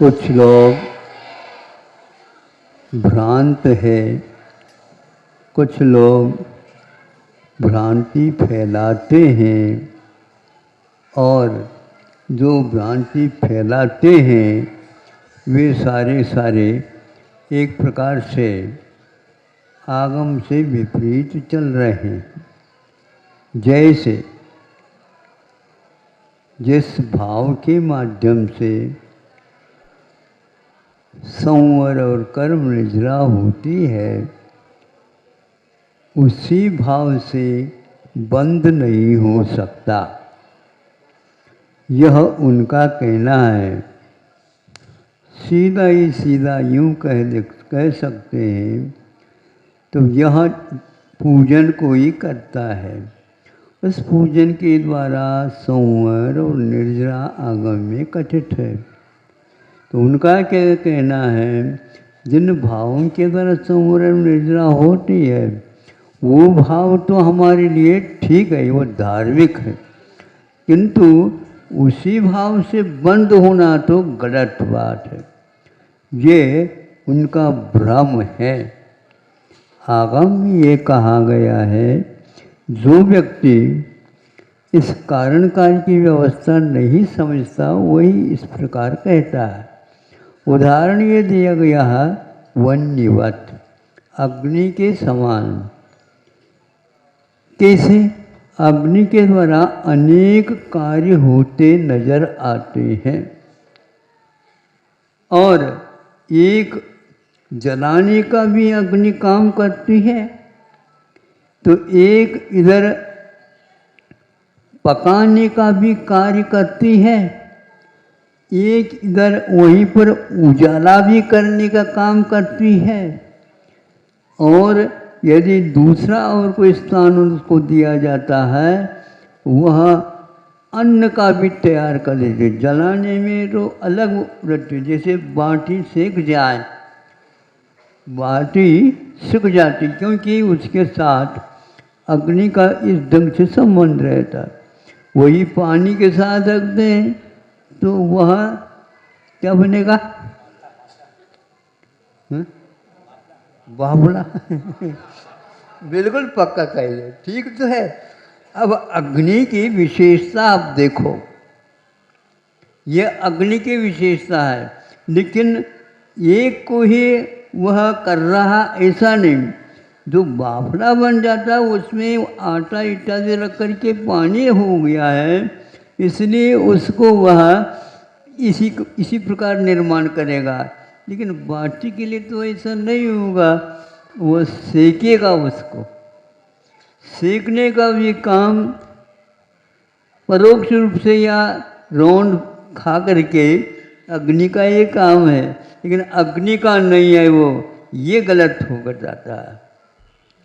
कुछ लोग भ्रांत है, कुछ लोग भ्रांति फैलाते हैं और जो भ्रांति फैलाते हैं वे सारे एक प्रकार से आगम से विपरीत चल रहे हैं। जैसे जिस भाव के माध्यम से संवर और कर्म निद्रा होती है उसी भाव से बंद नहीं हो सकता, यह उनका कहना है। सीधा ही सीधा यूँ कह सकते हैं तो यह पूजन कोई करता है, उस पूजन के द्वारा संवर और निर्जरा आगम में कथित है। तो उनका क्या कहना है, जिन भावों के द्वारा संवर और निर्जरा होती है वो भाव तो हमारे लिए ठीक है, वो धार्मिक है, किंतु उसी भाव से बंद होना तो गलत बात है। ये उनका भ्रम है। आगम में ये कहा गया है, जो व्यक्ति इस कारण काल की व्यवस्था नहीं समझता वही इस प्रकार कहता है। उदाहरण ये दिया गया है वन्यवत, अग्नि के समान। कैसे? अग्नि के द्वारा अनेक कार्य होते नजर आते हैं और एक जलाने का भी अग्नि काम करती है, तो एक इधर पकाने का भी कार्य करती है, एक इधर वहीं पर उजाला भी करने का काम करती है, और यदि दूसरा और कोई स्थान उसको दिया जाता है वह अन्न का भी तैयार कर देते। जलाने में तो अलग रहते, जैसे बाटी सेक जाए, बाटी सिक जाती क्योंकि उसके साथ अग्नि का इस ढंग से संबंध रहता है। वही पानी के साथ रख दें तो वह क्या बनेगा? बावला बिल्कुल पक्का कह ले, ठीक तो है। अब अग्नि की विशेषता आप देखो, ये अग्नि की विशेषता है, लेकिन एक को ही वह कर रहा ऐसा नहीं। जो बाफला बन जाता है उसमें आटा इत्यादि रख करके पानी हो गया है, इसलिए उसको वह इसी प्रकार निर्माण करेगा। लेकिन बाटी के लिए तो ऐसा नहीं होगा, वो सेकेगा, उसको सेकने का भी काम परोक्ष रूप से या रौंद खा करके अग्नि का ये काम है, लेकिन अग्नि का नहीं है वो, ये गलत होकर जाता है।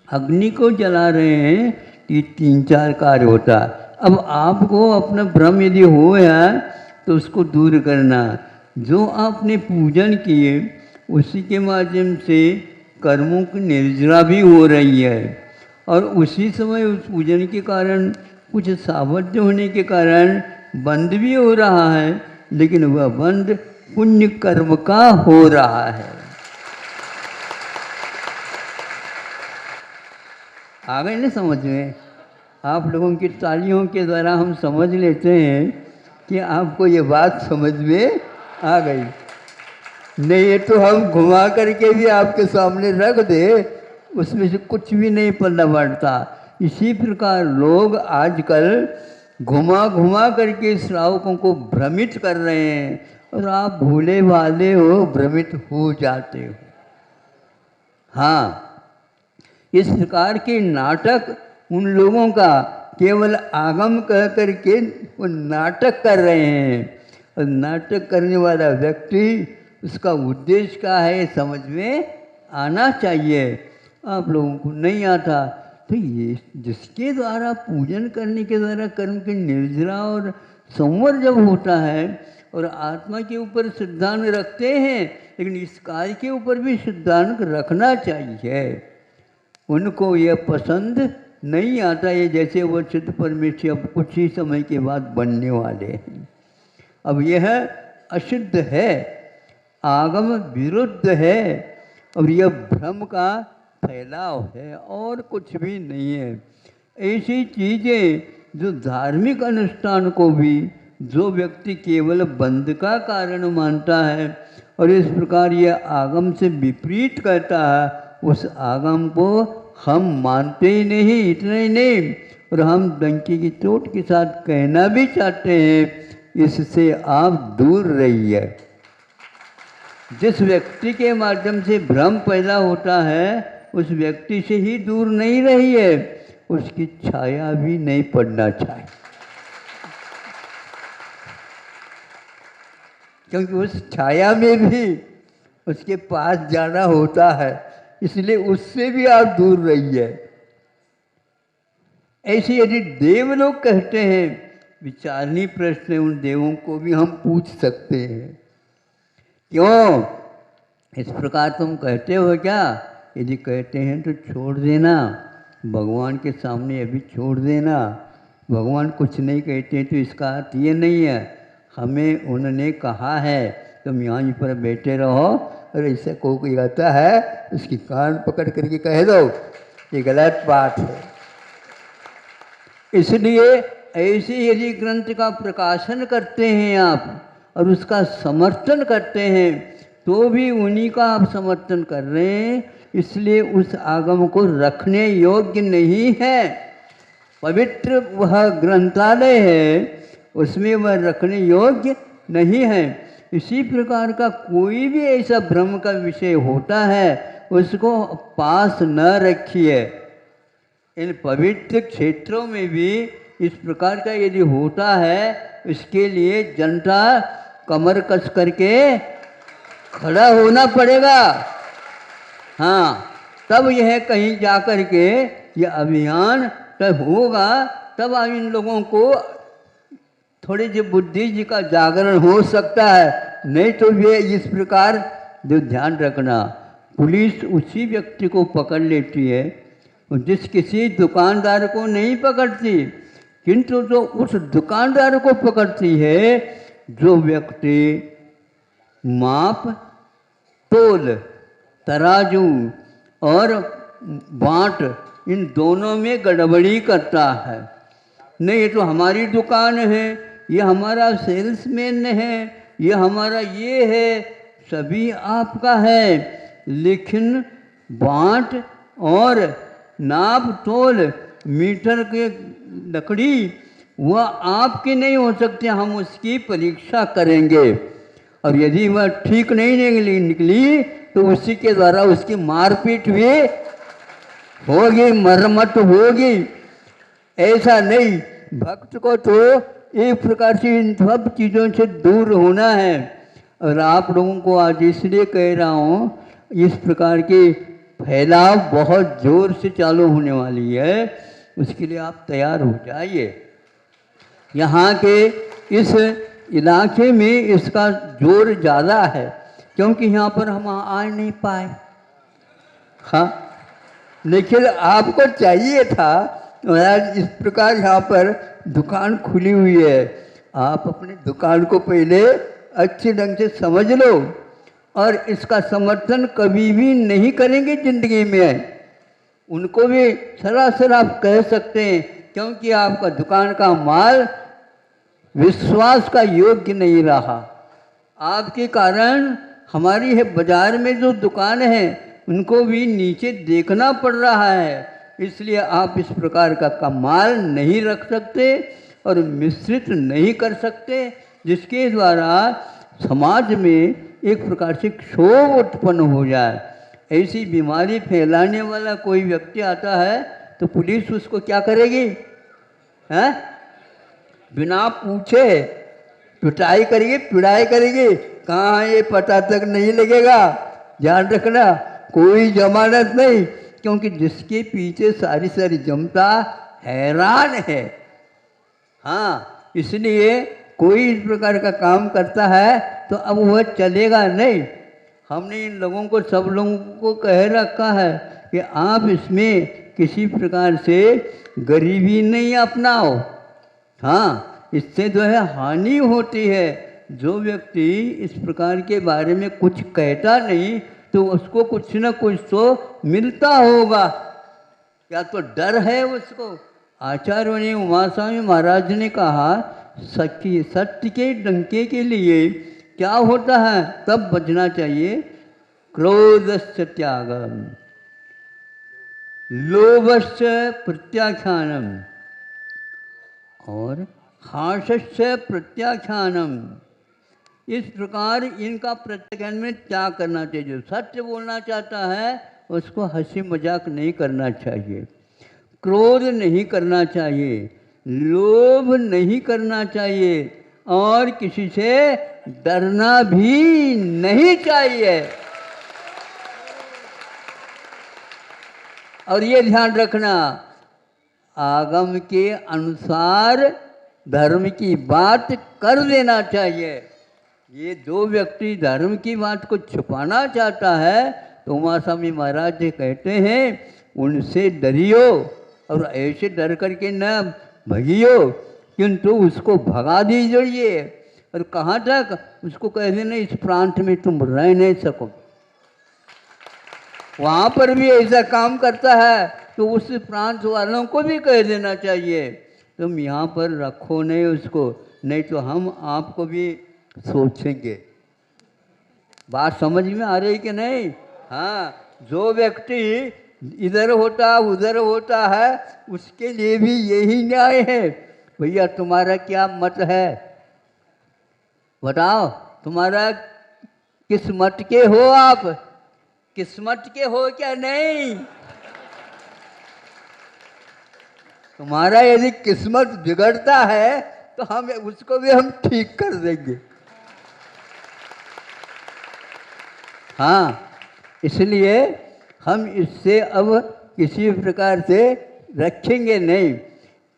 अग्नि को जला रहे हैं कि 3-4 कार्य होता है। अब आपको अपना भ्रम यदि हो है तो उसको दूर करना। जो आपने पूजन किए उसी के माध्यम से कर्मों की निर्जरा भी हो रही है, और उसी समय उस पूजन के कारण कुछ सामर्थ्य होने के कारण बंद भी हो रहा है, लेकिन वह बंद पुण्य कर्म का हो रहा है। आ गए ना समझ में? आप लोगों की तालियों के द्वारा हम समझ लेते हैं कि आपको ये बात समझ में आ गई। नहीं तो हम घुमा करके भी आपके सामने रख दे, उसमें से कुछ भी नहीं पल्ला बढ़ता। इसी प्रकार लोग आजकल घुमा घुमा करके श्रावकों को भ्रमित कर रहे हैं, और आप भूले वाले हो, भ्रमित हो जाते हो। हाँ, इस प्रकार के नाटक उन लोगों का केवल आगम कह करके वो नाटक कर रहे हैं, और नाटक करने वाला व्यक्ति उसका उद्देश्य क्या है समझ में आना चाहिए। आप लोगों को नहीं आता तो ये जिसके द्वारा पूजन करने के द्वारा कर्म की निर्जरा और संवर जब होता है और आत्मा के ऊपर सिद्धांत रखते हैं, लेकिन इस कार्य के ऊपर भी सिद्धांत रखना चाहिए। उनको यह पसंद नहीं आता, ये जैसे वो चित्त परमेश्वर अब कुछ ही समय के बाद बनने वाले हैं। अब यह असिद्ध है, आगम विरुद्ध है और यह भ्रम का फैलाव है और कुछ भी नहीं है। ऐसी चीज़ें जो धार्मिक अनुष्ठान को भी जो व्यक्ति केवल बंध का कारण मानता है और इस प्रकार यह आगम से विपरीत करता है, उस आगम को हम मानते ही नहीं। इतना ही नहीं, और हम डंकी की चोट के साथ कहना भी चाहते हैं, इससे आप दूर रहिए। जिस व्यक्ति के माध्यम से भ्रम पैदा होता है उस व्यक्ति से ही दूर नहीं रहिए, उसकी छाया भी नहीं पड़ना चाहिए, क्योंकि उस छाया में भी उसके पास जाना होता है, इसलिए उससे भी आप दूर रहिए। ऐसे यदि देव लोग कहते हैं, विचारनीय प्रश्न है, उन देवों को भी हम पूछ सकते हैं, क्यों इस प्रकार तुम कहते हो क्या? यदि कहते हैं तो छोड़ देना, भगवान के सामने अभी छोड़ देना। भगवान कुछ नहीं कहते तो इसका अर्थ ये नहीं है हमें उन्होंने कहा है तुम यहाँ पर बैठे रहो, और ऐसा कोई कहता है उसकी कान पकड़ करके कह दो, ये गलत बात है। इसलिए ऐसे यदि ग्रंथ का प्रकाशन करते हैं आप और उसका समर्थन करते हैं तो भी उन्हीं का आप समर्थन कर रहे हैं, इसलिए उस आगम को रखने योग्य नहीं है। पवित्र वह ग्रंथालय है, उसमें वह रखने योग्य नहीं है। इसी प्रकार का कोई भी ऐसा भ्रम का विषय होता है उसको पास न रखिए। इन पवित्र क्षेत्रों में भी इस प्रकार का यदि होता है, इसके लिए जनता कमर कस करके खड़ा होना पड़ेगा। हाँ, तब यह कहीं जा कर के यह अभियान तब होगा, तब इन लोगों को थोड़ी जी बुद्धि जी का जागरण हो सकता है। नहीं तो वे इस प्रकार जो ध्यान रखना, पुलिस उसी व्यक्ति को पकड़ लेती है जिस किसी दुकानदार को नहीं पकड़ती, किंतु जो उस दुकानदार को पकड़ती है जो व्यक्ति माप तोल तराजू और बाँट इन दोनों में गड़बड़ी करता है। नहीं, ये तो हमारी दुकान है, ये हमारा सेल्समैन है, ये हमारा ये है, सभी आपका है, लेकिन बाँट और नाप तोल मीटर के लकड़ी वह आपकी नहीं हो सकती, हम उसकी परीक्षा करेंगे और यदि वह ठीक नहीं निकली तो उसी के द्वारा उसकी मारपीट भी होगी, मरम्मत होगी। ऐसा नहीं, भक्त को तो एक प्रकार से इन सब चीज़ों से दूर होना है। और आप लोगों को आज इसलिए कह रहा हूँ, इस प्रकार की फैलाव बहुत जोर से चालू होने वाली है, उसके लिए आप तैयार हो जाइए। यहाँ के इस इलाके में इसका जोर ज़्यादा है, क्योंकि यहाँ पर हम आ नहीं पाए। हाँ, लेकिन आपको चाहिए था, महाराज इस प्रकार यहाँ पर दुकान खुली हुई है, आप अपनी दुकान को पहले अच्छे ढंग से समझ लो और इसका समर्थन कभी भी नहीं करेंगे ज़िंदगी में। उनको भी सरासर आप कह सकते हैं, क्योंकि आपका दुकान का माल विश्वास का योग्य नहीं रहा। आपके कारण हमारी है बाजार में जो दुकान है उनको भी नीचे देखना पड़ रहा है, इसलिए आप इस प्रकार का माल नहीं रख सकते और मिश्रित नहीं कर सकते, जिसके द्वारा समाज में एक प्रकार से क्षोभ उत्पन्न हो जाए। ऐसी बीमारी फैलाने वाला कोई व्यक्ति आता है तो पुलिस उसको क्या करेगी? हैं? बिना पूछे पिटाई करेगी, पिड़ाई करेगी, कहाँ ये पता तक नहीं लगेगा। ध्यान रखना, कोई जमानत नहीं, क्योंकि जिसके पीछे सारी सारी जनता हैरान है। हाँ, इसलिए कोई इस प्रकार का काम करता है तो अब वह चलेगा नहीं। हमने इन लोगों को, सब लोगों को कह रखा है कि आप इसमें किसी प्रकार से गरीबी नहीं अपनाओ। हाँ, इससे जो है हानि होती है, जो व्यक्ति इस प्रकार के बारे में कुछ कहता नहीं तो उसको कुछ न कुछ तो मिलता होगा, या तो डर है उसको। आचार्य ने उमास्वामी महाराज ने कहा सत्य के डंके के लिए क्या होता है, तब बचना चाहिए। क्रोधस्य त्यागम, लोभस्य प्रत्याख्यानम और हास्यस्य प्रत्याख्यानम। इस प्रकार इनका प्रत्याख्यान में त्याग करना चाहिए। जो सत्य बोलना चाहता है उसको हंसी मजाक नहीं करना चाहिए, क्रोध नहीं करना चाहिए, लोभ नहीं करना चाहिए और किसी से डरना भी नहीं चाहिए। और ये ध्यान रखना, आगम के अनुसार धर्म की बात कर देना चाहिए। ये दो व्यक्ति धर्म की बात को छुपाना चाहता है तो उमास्वामी महाराज जी कहते हैं उनसे डरियो और ऐसे डर करके न भगियो, किंतु उसको भगा दीजिए। और कहाँ तक, उसको कह देना इस प्रांत में तुम रह नहीं सको। वहाँ पर भी ऐसा काम करता है तो उस प्रांत वालों को भी कह देना चाहिए तुम यहाँ पर रखो नहीं उसको, नहीं तो हम आपको भी सोचेंगे। बात समझ में आ रही कि नहीं? हाँ, जो व्यक्ति इधर होता उधर होता है उसके लिए भी यही न्याय है। भैया तुम्हारा क्या मत है, बताओ, तुम्हारा किस मत के हो आप, किस्मत के हो क्या नहीं? तुम्हारा यदि किस्मत बिगड़ता है तो हम उसको भी हम ठीक कर देंगे। हाँ, इसलिए हम इससे अब किसी प्रकार से रखेंगे नहीं।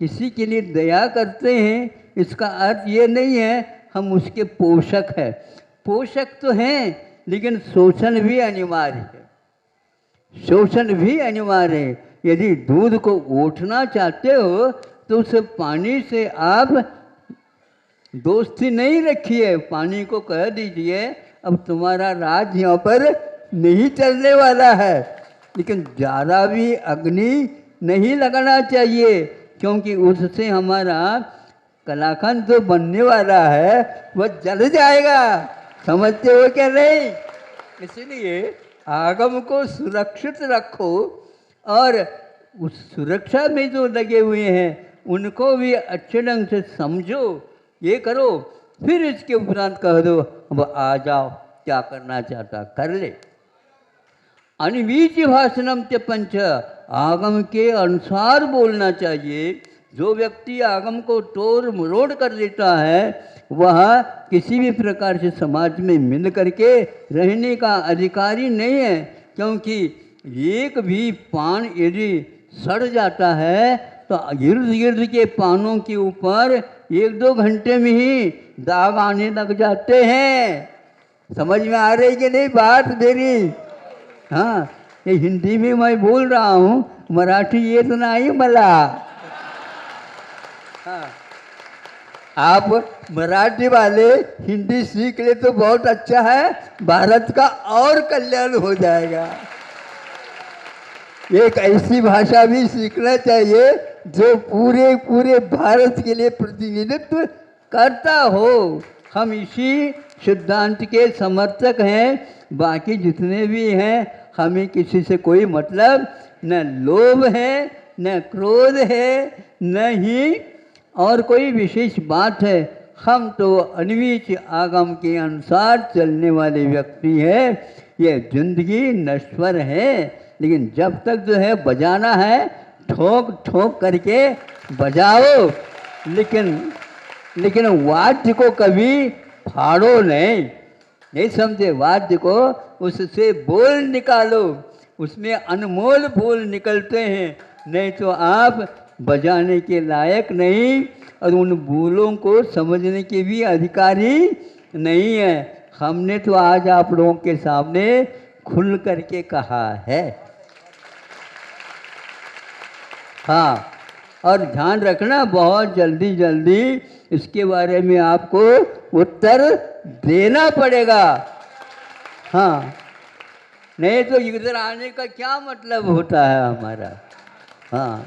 किसी के लिए दया करते हैं इसका अर्थ ये नहीं है हम उसके पोषक हैं। पोषक तो हैं लेकिन शोषण भी अनिवार्य है, शोषण भी अनिवार्य है। यदि दूध को ओटना चाहते हो तो उस पानी से आप दोस्ती नहीं रखिए, पानी को कह दीजिए अब तुम्हारा राज यहाँ पर नहीं चलने वाला है। लेकिन ज़्यादा भी अग्नि नहीं लगाना चाहिए क्योंकि उससे हमारा कलाकंद जो बनने वाला है वह जल जाएगा। समझते हो क्या नहीं? इसलिए आगम को सुरक्षित रखो और उस सुरक्षा में जो लगे हुए हैं उनको भी अच्छे ढंग से समझो, ये करो, फिर इसके उपरांत कह दो अब आ जाओ, क्या करना चाहता कर ले। अनवीच भाषणम च पंच, आगम के अनुसार बोलना चाहिए। जो व्यक्ति आगम को तोड़ मरोड़ कर देता है वह किसी भी प्रकार से समाज में मिल करके रहने का अधिकारी नहीं है, क्योंकि एक भी पान यदि सड़ जाता है तो गिर्द गिर्द के पानों के ऊपर 1-2 घंटे में ही दाग आने लग जाते हैं। समझ में आ रही कि नहीं बात मेरी? हाँ, ये हिंदी में मैं बोल रहा हूँ, मराठी ये तो नहीं मला। हाँ, आप मराठी वाले हिंदी सीख ले तो बहुत अच्छा है, भारत का और कल्याण हो जाएगा। एक ऐसी भाषा भी सीखना चाहिए जो पूरे पूरे भारत के लिए प्रतिनिधित्व करता हो। हम इसी सिद्धांत के समर्थक हैं। बाकी जितने भी हैं हमें किसी से कोई मतलब न लोभ है न क्रोध है न ही और कोई विशेष बात है। हम तो अनवीच आगम के अनुसार चलने वाले व्यक्ति हैं। ये जिंदगी नश्वर है लेकिन जब तक जो है बजाना है ठोक ठोक करके बजाओ, लेकिन वाद्य को कभी फाड़ो नहीं समझे? वाद्य को उससे बोल निकालो, उसमें अनमोल बोल निकलते हैं, नहीं तो आप बजाने के लायक नहीं और उन बोलों को समझने के भी अधिकारी नहीं है। हमने तो आज आप लोगों के सामने खुल करके कहा है। हाँ, और ध्यान रखना बहुत जल्दी जल्दी इसके बारे में आपको उत्तर देना पड़ेगा। हाँ, नहीं तो इधर आने का क्या मतलब होता है हमारा। हाँ,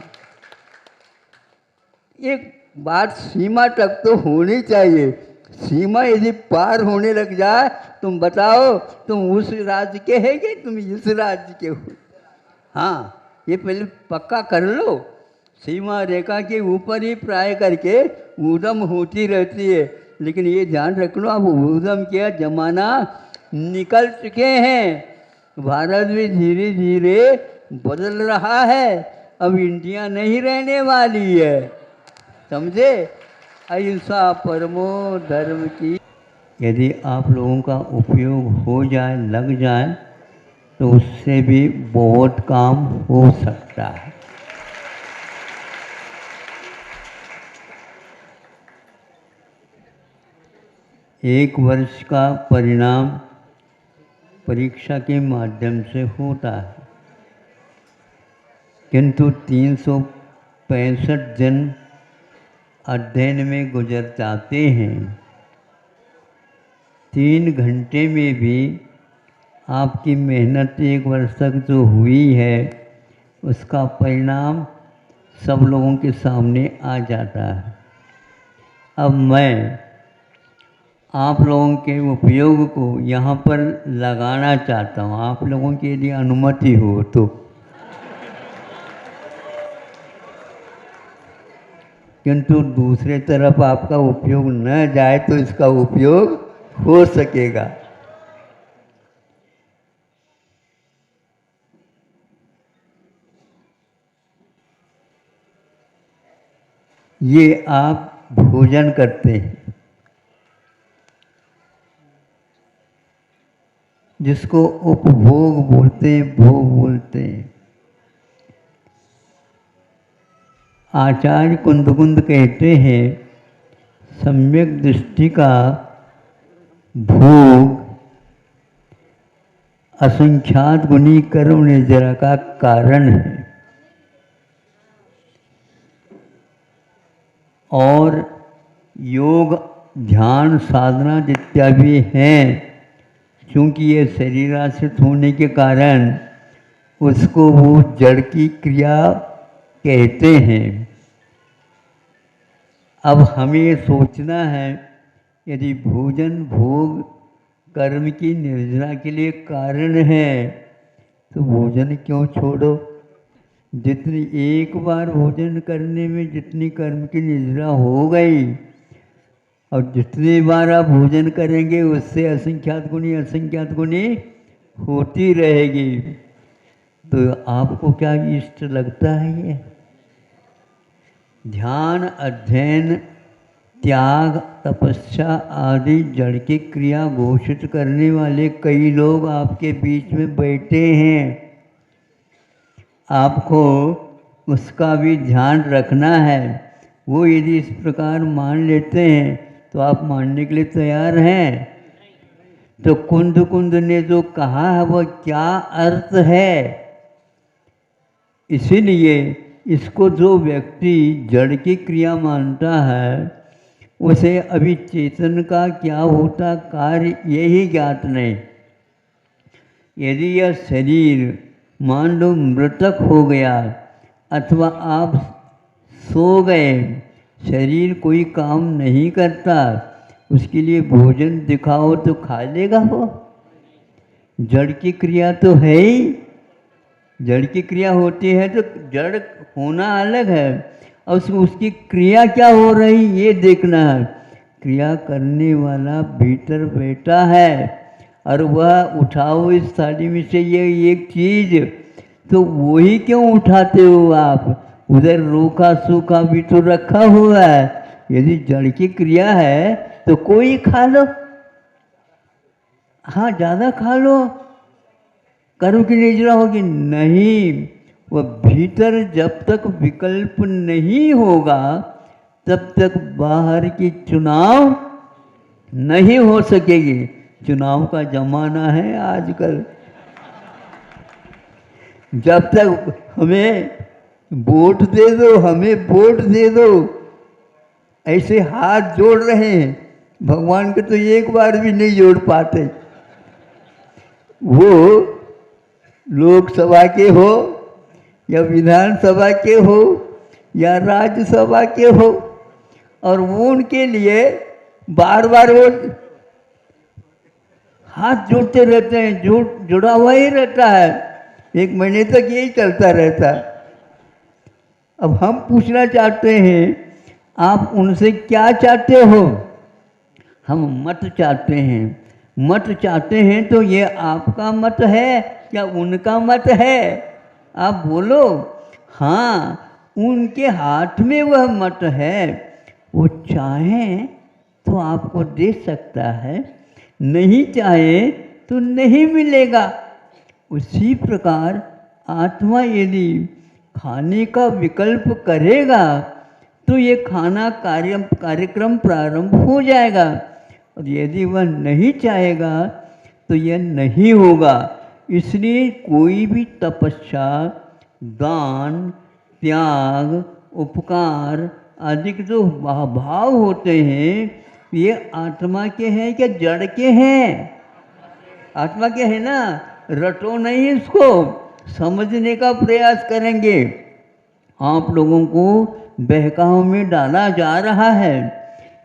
एक बात सीमा तक तो होनी चाहिए। सीमा यदि पार होने लग जाए, तुम बताओ तुम उस राज्य के हैं कि तुम इस राज्य के हो। हाँ, ये पहले पक्का कर लो। सीमा रेखा के ऊपर ही प्राय करके ऊधम होती रहती है, लेकिन ये ध्यान रख लो अब ऊधम के ज़माना निकल चुके हैं। भारत भी धीरे धीरे बदल रहा है। अब इंडिया नहीं रहने वाली है, समझे। अहिंसा परमो धर्म की यदि आप लोगों का उपयोग हो जाए, लग जाए, तो उससे भी बहुत काम हो सकता है। एक वर्ष का परिणाम परीक्षा के माध्यम से होता है, किंतु 365 दिन अध्ययन में गुजर जाते हैं। 3 घंटे में भी आपकी मेहनत 1 वर्ष तक जो हुई है उसका परिणाम सब लोगों के सामने आ जाता है। अब मैं आप लोगों के उपयोग को यहाँ पर लगाना चाहता हूँ, आप लोगों की यदि अनुमति हो तो। किंतु दूसरे तरफ आपका उपयोग न जाए तो इसका उपयोग हो सकेगा। ये आप भोजन करते हैं, जिसको उपभोग बोलते हैं, भोग बोलते हैं। आचार्य कुंदकुंद कहते हैं सम्यक दृष्टि का भोग असंख्यात गुणी कर्म निजरा का कारण है। और योग ध्यान साधना जित्यादि हैं, क्योंकि ये शरीराश्रित होने के कारण उसको वो जड़ की क्रिया कहते हैं। अब हमें ये सोचना है यदि भोजन भोग कर्म की निर्जरा के लिए कारण है तो भोजन क्यों छोड़ो। जितनी एक बार भोजन करने में जितनी कर्म की निर्जरा हो गई, और जितनी बार आप भोजन करेंगे उससे असंख्यात गुणी होती रहेगी। तो आपको क्या इष्ट लगता है ये? ध्यान अध्ययन त्याग तपस्या आदि जड़ की क्रिया घोषित करने वाले कई लोग आपके बीच में बैठे हैं। आपको उसका भी ध्यान रखना है। वो यदि इस प्रकार मान लेते हैं तो आप मानने के लिए तैयार हैं। तो कुंद कुंद ने जो कहा है वह क्या अर्थ है? इसीलिए इसको जो व्यक्ति जड़ की क्रिया मानता है उसे अभी चेतन का क्या होता कार्य यही ज्ञात नहीं। यदि यह शरीर मान लो मृतक हो गया अथवा आप सो गए, शरीर कोई काम नहीं करता, उसके लिए भोजन दिखाओ तो खा लेगा वो? जड़ की क्रिया तो है ही। जड़ की क्रिया होती है तो जड़ होना अलग है, और उसकी क्रिया क्या हो रही ये देखना है। क्रिया करने वाला भीतर बैठा है और वह उठाओ इस थाली में से ये एक चीज़, तो वही क्यों उठाते हो आप? उधर रूखा सूखा भी तो रखा हुआ है। यदि जड़ की क्रिया है तो कोई खा लो, हाँ ज़्यादा खा लो, कर्म की निर्जरा होगी नहीं। वह भीतर जब तक विकल्प नहीं होगा तब तक बाहर की चुनाव नहीं हो सकेगी। चुनाव का जमाना है आजकल। जब तक हमें वोट दे दो, हमें वोट दे दो, ऐसे हाथ जोड़ रहे हैं। भगवान को तो एक बार भी नहीं जोड़ पाते। वो लोकसभा के हो या विधानसभा के हो या राज्यसभा के हो, और वो उनके लिए बार बार वो हाथ जोड़ते रहते हैं, जुड़ा हुआ ही रहता है। 1 महीने तक यही चलता रहता है। अब हम पूछना चाहते हैं, आप उनसे क्या चाहते हो? हम मत चाहते हैं। मत चाहते हैं तो ये आपका मत है या उनका मत है? आप बोलो। हाँ, उनके हाथ में वह मत है। वो चाहें तो आपको दे सकता है, नहीं चाहे तो नहीं मिलेगा। उसी प्रकार आत्मा यदि खाने का विकल्प करेगा तो ये खाना कार्यक्रम प्रारंभ हो जाएगा, और यदि वह नहीं चाहेगा तो यह नहीं होगा। इसलिए कोई भी तपस्या, दान, त्याग, उपकार आदि के जो भाव होते हैं, ये आत्मा के हैं क्या जड़ के हैं? आत्मा के हैं ना। रटो नहीं, इसको समझने का प्रयास करेंगे। आप लोगों को बहकाव में डाला जा रहा है।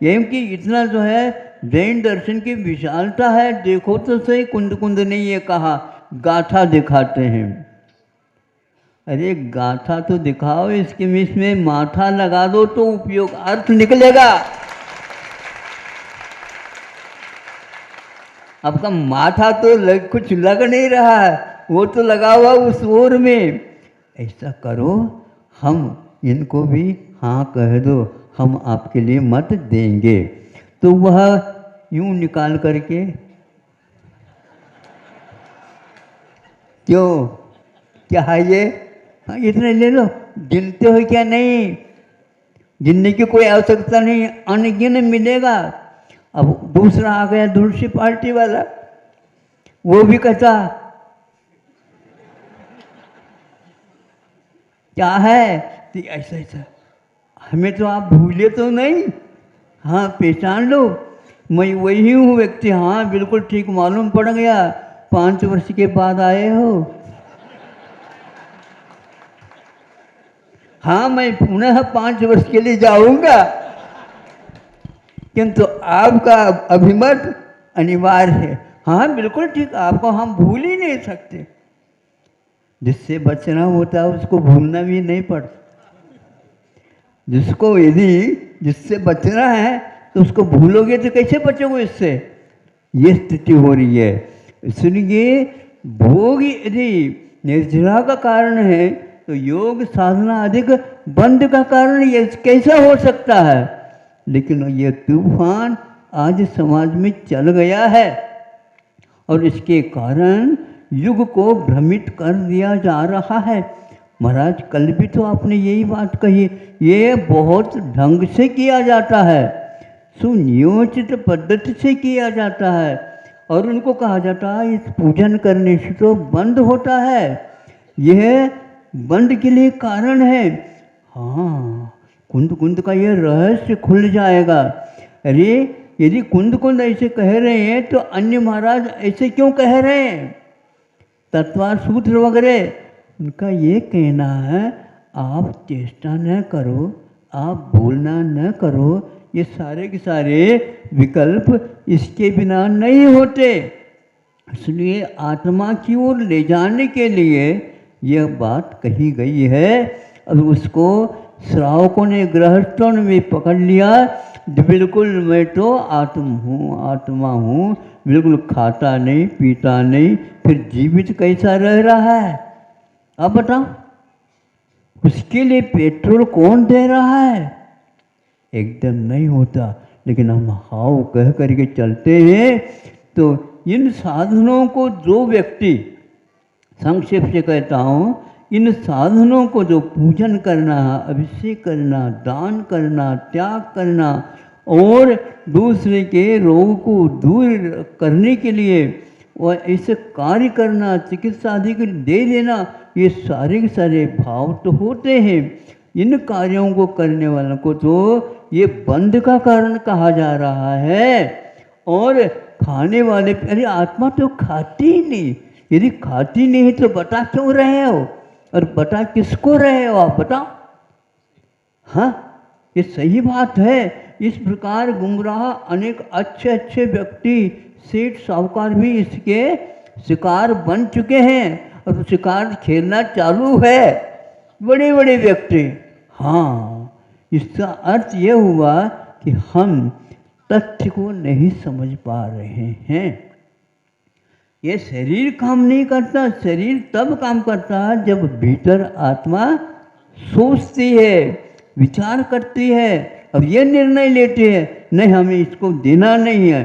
यही कि इतना जो है जैन दर्शन की विशालता है, देखो तो सही। कुंद कुंद ने ये कहा, गाथा दिखाते हैं। अरे गाथा तो दिखाओ, इसमें माथा लगा दो तो उपयोग अर्थ निकलेगा। आपका माथा तो कुछ लग नहीं रहा है, वो तो लगा हुआ उस ओर में। ऐसा करो, हम इनको भी हाँ कह दो, हम आपके लिए मत देंगे। तो वह यूं निकाल करके, क्यों, क्या है ये? हाँ, इतने ले लो। गिनते हो क्या? नहीं, गिनने की कोई आवश्यकता नहीं, अनगिन मिलेगा। अब दूसरा आ गया, दूसरी पार्टी वाला, वो भी कहता क्या है? तो ऐसा ऐसा, हमें तो आप भूले तो नहीं? हाँ, पहचान लो, मैं वही हूँ व्यक्ति। हाँ, बिल्कुल ठीक मालूम पड़ गया, 5 वर्ष के बाद आए हो। हाँ, मैं पुनः 5 वर्ष के लिए जाऊंगा, किंतु आपका अभिमत अनिवार्य है। हाँ, बिल्कुल ठीक, आपको हम भूल ही नहीं सकते। जिससे बचना होता है उसको भूलना भी नहीं पड़ता। जिससे बचना है तो उसको भूलोगे तो कैसे बचोगे इससे? ये स्थिति हो रही है। इसलिए भोग यदि निर्जरा का कारण है तो योग साधना अधिक बंध का कारण ये कैसा हो सकता है? लेकिन ये तूफान आज समाज में चल गया है, और इसके कारण युग को भ्रमित कर दिया जा रहा है। महाराज, कल भी तो आपने यही बात कही, ये बहुत ढंग से किया जाता है, सुनियोजित पद्धति से किया जाता है, और उनको कहा जाता है इस पूजन करने से तो बंद होता है, यह बंद के लिए कारण है। हाँ, कुंद कुंद का यह रहस्य खुल जाएगा। अरे यदि कुंद कुंद ऐसे कह रहे हैं तो अन्य महाराज ऐसे क्यों कह रहे हैं? तत्वार सूत्र वगैरह, उनका ये कहना है आप चेष्टा न करो, आप भूलना न करो, ये सारे के सारे विकल्प इसके बिना नहीं होते। इसलिए आत्मा की ओर ले जाने के लिए यह बात कही गई है। अब उसको श्रावकों ने, गृहस्थों ने भी पकड़ लिया, बिल्कुल मैं तो आत्मा हूँ, बिल्कुल खाता नहीं पीता नहीं, फिर जीवित कैसा रह रहा है? अब बताओ, उसके लिए पेट्रोल कौन दे रहा है? एकदम नहीं होता। लेकिन हम हाउ कह करके चलते हैं। तो इन साधनों को जो व्यक्ति, संक्षेप से कहता हूँ, इन साधनों को जो पूजन करना, अभिषेक करना, दान करना, त्याग करना और दूसरे के रोग को दूर करने के लिए और ऐसे कार्य करना, चिकित्सा आदि को दे देना, ये सारे के सारे भाव तो होते हैं। इन कार्यों को करने वालों को तो ये बंध का कारण कहा जा रहा है। और खाने वाले, अरे आत्मा तो खाती ही नहीं, यदि खाती नहीं तो बता क्यों रहे हो, और बता किसको रहे हो आप बताओ। हाँ, ये सही बात है। इस प्रकार गुमराह अनेक अच्छे अच्छे व्यक्ति, सेठ साहूकार भी इसके शिकार बन चुके हैं और शिकार खेलना चालू है, बड़े बड़े व्यक्ति। हाँ, इसका अर्थ यह हुआ कि हम तथ्य को नहीं समझ पा रहे हैं। ये शरीर काम नहीं करता, शरीर तब काम करता है जब भीतर आत्मा सोचती है, विचार करती है, अब ये निर्णय लेते हैं नहीं हमें इसको देना नहीं है,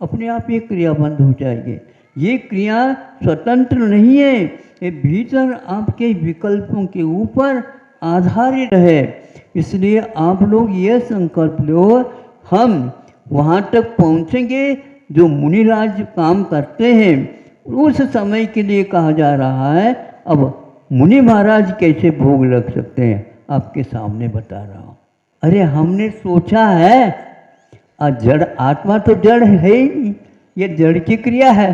अपने आप ये क्रिया बंद हो जाएगी। ये क्रिया स्वतंत्र नहीं है, ये भीतर आपके विकल्पों के ऊपर आधारित है। इसलिए आप लोग ये संकल्प लो, हम वहाँ तक पहुँचेंगे जो मुनिराज काम करते हैं। उस समय के लिए कहा जा रहा है। अब मुनि महाराज कैसे भोग लग सकते हैं आपके सामने बता रहा हूँ। अरे हमने सोचा है, जड़ आत्मा तो जड़ है ही नहीं, ये जड़ की क्रिया है।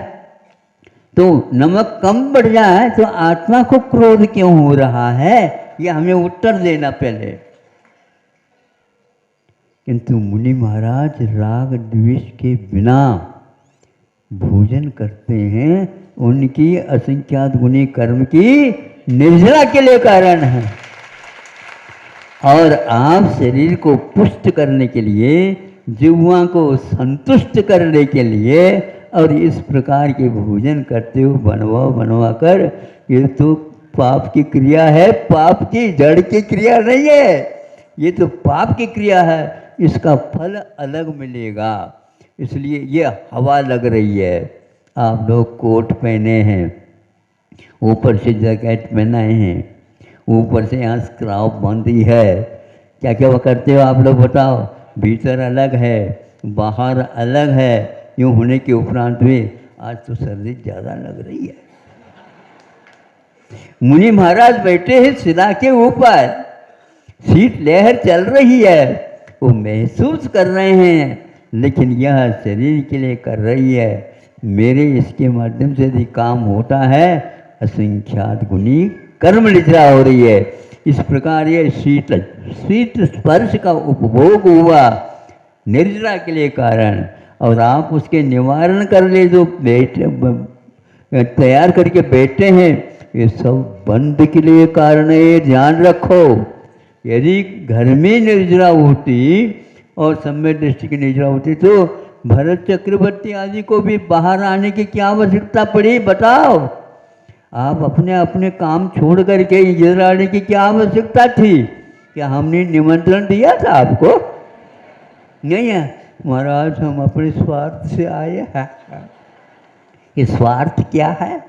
तो नमक कम बढ़ जाए तो आत्मा को क्रोध क्यों हो रहा है, ये हमें उत्तर देना पहले। किंतु मुनि महाराज राग द्वेष के बिना भोजन करते हैं, उनकी असंख्यात गुणी कर्म की निर्जरा के लिए कारण है। और आप शरीर को पुष्ट करने के लिए, जिह्वा को संतुष्ट करने के लिए और इस प्रकार के भोजन करते हो बनवा बनवा कर, ये तो पाप की क्रिया है, पाप की जड़ की क्रिया नहीं है, ये तो पाप की क्रिया है। इसका फल अलग मिलेगा। इसलिए ये हवा लग रही है, आप लोग कोट पहने हैं, ऊपर से जैकेट पहनाए हैं, ऊपर से यहाँ स्क्राफ बंदी है, क्या क्या करते हो आप लोग बताओ। भीतर अलग है, बाहर अलग है। यूँ होने के उपरांत भी आज तो सर्दी ज़्यादा लग रही है। मुनि महाराज बैठे हैं शिला के ऊपर, शीत लहर चल रही है, वो महसूस कर रहे हैं, लेकिन यह शरीर के लिए कर रही है। मेरे इसके माध्यम से यदि काम होता है, असंख्यात गुणी कर्म निद्रा हो रही है। इस प्रकार ये शीत स्पर्श का उपभोग हुआ निर्जरा के लिए कारण, और आप उसके निवारण कर ले जो बैठे तैयार करके बैठे हैं, ये सब बंद के लिए कारण है, ये ध्यान रखो। यदि घर में निर्जरा होती और सम्यक दृष्टि की निर्जरा होती तो भरत चक्रवर्ती आदि को भी बाहर आने की क्या आवश्यकता पड़ी बताओ। आप अपने अपने काम छोड़ करके इधर आने की क्या आवश्यकता थी? क्या हमने निमंत्रण दिया था आपको? नहीं है महाराज, हम अपने स्वार्थ से आए हैं। ये स्वार्थ क्या है?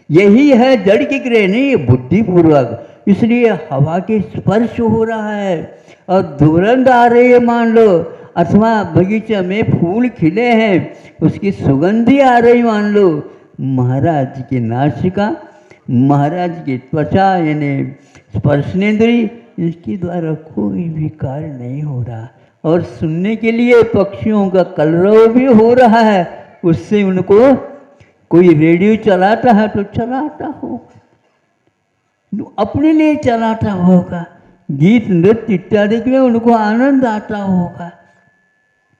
यही है जड़ की क्रिया, नहीं बुद्धिपूर्वक। इसलिए हवा के स्पर्श हो रहा है और दुर्गंध आ रही है मान लो, अथवा बगीचे में फूल खिले हैं उसकी सुगंधी आ रही मान लो। महाराज की नासिका, महाराज की त्वचा यानी स्पर्शनेंद्री, इसके द्वारा कोई भी कार्य नहीं हो रहा। और सुनने के लिए पक्षियों का कलरव भी हो रहा है, उससे उनको कोई रेडियो चलाता है तो चलाता होगा, अपने लिए चलाता होगा, गीत नृत्य इत्यादि में उनको आनंद आता होगा।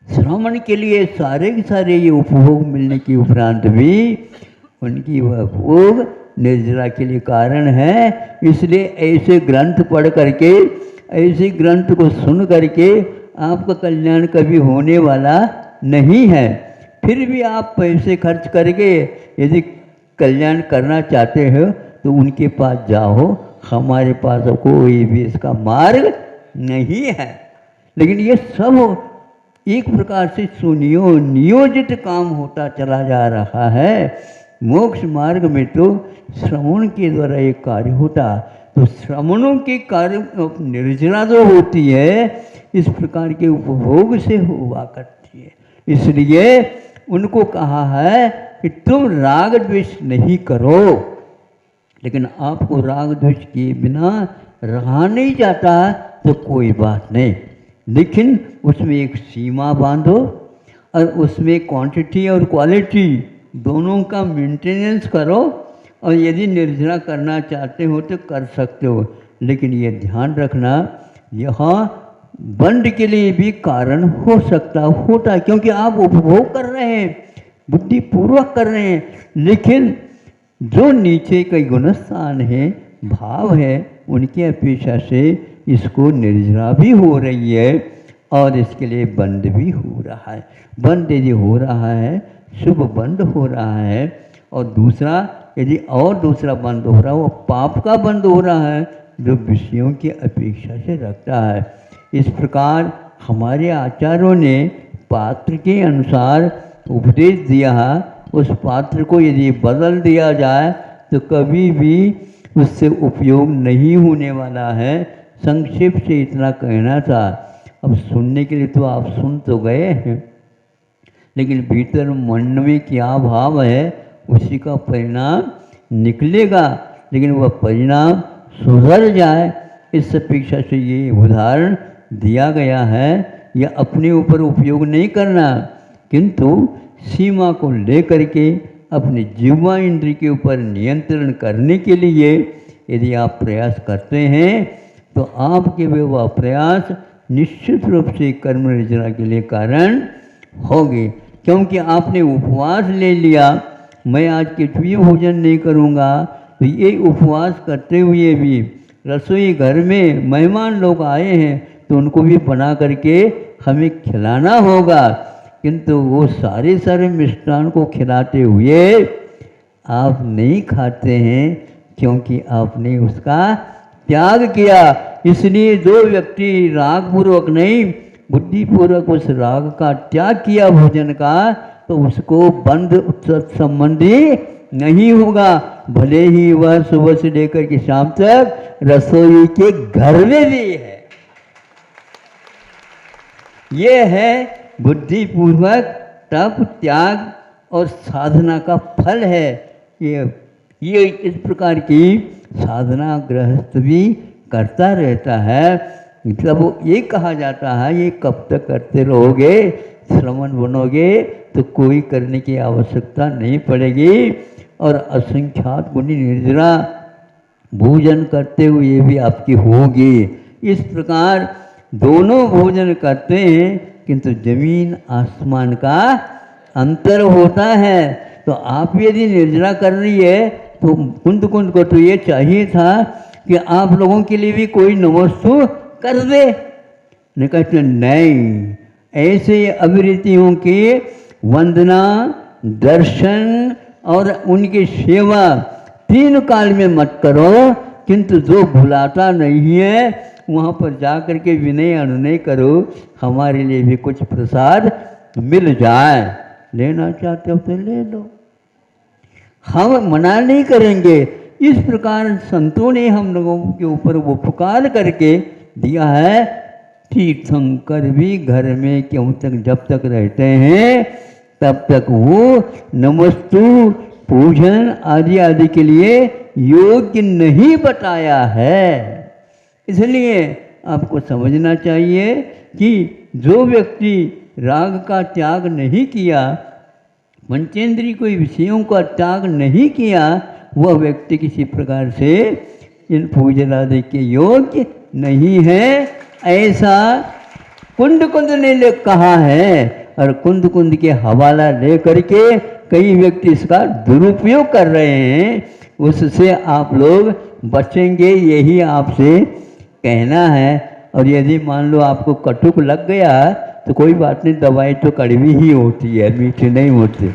श्रवण के लिए सारे के सारे ये उपभोग मिलने के उपरांत भी उनकी वह भोग निर्जरा के लिए कारण है। इसलिए ऐसे ग्रंथ पढ़ करके, ऐसे ग्रंथ को सुन करके आपका कल्याण कभी होने वाला नहीं है। फिर भी आप पैसे खर्च करके यदि कल्याण करना चाहते हो तो उनके पास जाओ, हमारे पास कोई भी इसका मार्ग नहीं है। लेकिन ये सब एक प्रकार से सुनियोजित काम होता चला जा रहा है। मोक्ष मार्ग में तो श्रवण के द्वारा एक कार्य होता, तो श्रवणों के कार्य निर्जरा जो होती है इस प्रकार के उपभोग से हुआ करती है। इसलिए उनको कहा है कि तुम राग द्वेष नहीं करो, लेकिन आपको राग द्वेष किए बिना रहा नहीं जाता तो कोई बात नहीं, लेकिन उसमें एक सीमा बांधो और उसमें क्वांटिटी और क्वालिटी दोनों का मेंटेनेंस करो। और यदि निर्जरा करना चाहते हो तो कर सकते हो, लेकिन ये ध्यान रखना यहाँ बंद के लिए भी कारण हो सकता होता है, क्योंकि आप उपभोग कर रहे हैं, बुद्धिपूर्वक कर रहे हैं, लेकिन जो नीचे के गुणस्थान है, भाव है, उनकी अपेक्षा से इसको निर्जरा भी हो रही है और इसके लिए बंद भी हो रहा है। बंद यदि हो रहा है, शुभ बंद हो रहा है, और दूसरा यदि और दूसरा बंद हो रहा है, वो पाप का बंद हो रहा है जो विषयों की अपेक्षा से रखता है। इस प्रकार हमारे आचार्यों ने पात्र के अनुसार उपदेश दिया है, उस पात्र को यदि बदल दिया जाए तो कभी भी उससे उपयोग नहीं होने वाला है। संक्षेप से इतना कहना था। अब सुनने के लिए तो आप सुन तो गए हैं, लेकिन भीतर मन में क्या भाव है उसी का परिणाम निकलेगा, लेकिन वह परिणाम सुधर जाए इस अपेक्षा से ये उदाहरण दिया गया है। यह अपने ऊपर उपयोग नहीं करना, किंतु सीमा को लेकर के अपने जीवा इंद्रिय के ऊपर नियंत्रण करने के लिए यदि आप प्रयास करते हैं तो आपके वह प्रयास निश्चित रूप से कर्म निर्जरा के लिए कारण होंगे। क्योंकि आपने उपवास ले लिया, मैं आज कुछ भी भोजन नहीं करूँगा, तो ये उपवास करते हुए भी रसोई घर में मेहमान लोग आए हैं तो उनको भी बना करके हमें खिलाना होगा, किंतु वो सारे मिष्टान को खिलाते हुए आप नहीं खाते हैं, क्योंकि आपने उसका त्याग किया। इसलिए जो व्यक्ति रागपूर्वक नहीं बुद्धिपूर्वक उस राग का त्याग किया भोजन का, तो उसको बंध संबंधी नहीं होगा, भले ही वह सुबह से लेकर के शाम तक रसोई के घर में भी है। ये है बुद्धिपूर्वक तप त्याग और साधना का फल है। ये इस प्रकार की साधना गृहस्थ भी करता रहता है। मतलब ये कहा जाता है, ये कब तक करते रहोगे, श्रवण बनोगे तो कोई करने की आवश्यकता नहीं पड़ेगी, और असंख्यात गुणी निर्जरा भोजन करते हुए भी आपकी होगी। इस प्रकार दोनों भोजन करते हैं, किंतु जमीन आसमान का अंतर होता है। तो आप यदि निर्जरा कर रही है तो कुंद को तो ये चाहिए था कि आप लोगों के लिए भी कोई नमस्तु कर दे, ने कहते नहीं, ऐसे अविरतियों की वंदना, दर्शन और उनकी सेवा 3 काल में मत करो, किंतु जो भुलाता नहीं है वहाँ पर जा कर के विनय अनुनय करो, हमारे लिए भी कुछ प्रसाद मिल जाए। लेना चाहते हो तो ले लो, हम मना नहीं करेंगे। इस प्रकार संतों ने हम लोगों के ऊपर वो उपकार करके दिया है। तीर्थंकर भी घर में क्यों तक जब तक रहते हैं तब तक वो नमस्तु पूजन आदि आदि के लिए योग्य नहीं बताया है। इसलिए आपको समझना चाहिए कि जो व्यक्ति राग का त्याग नहीं किया, पंचेंद्रिय कोई विषयों का त्याग नहीं किया, वह व्यक्ति किसी प्रकार से इन पूजन आदि के योग्य नहीं है, ऐसा कुंद ने कहा है। और कुंद के हवाला ले करके कई व्यक्ति इसका दुरुपयोग कर रहे हैं, उससे आप लोग बचेंगे, यही आपसे कहना है। और यदि मान लो आपको कटुक लग गया तो कोई बात नहीं, दवाई तो कड़वी ही होती है, मीठी नहीं होती।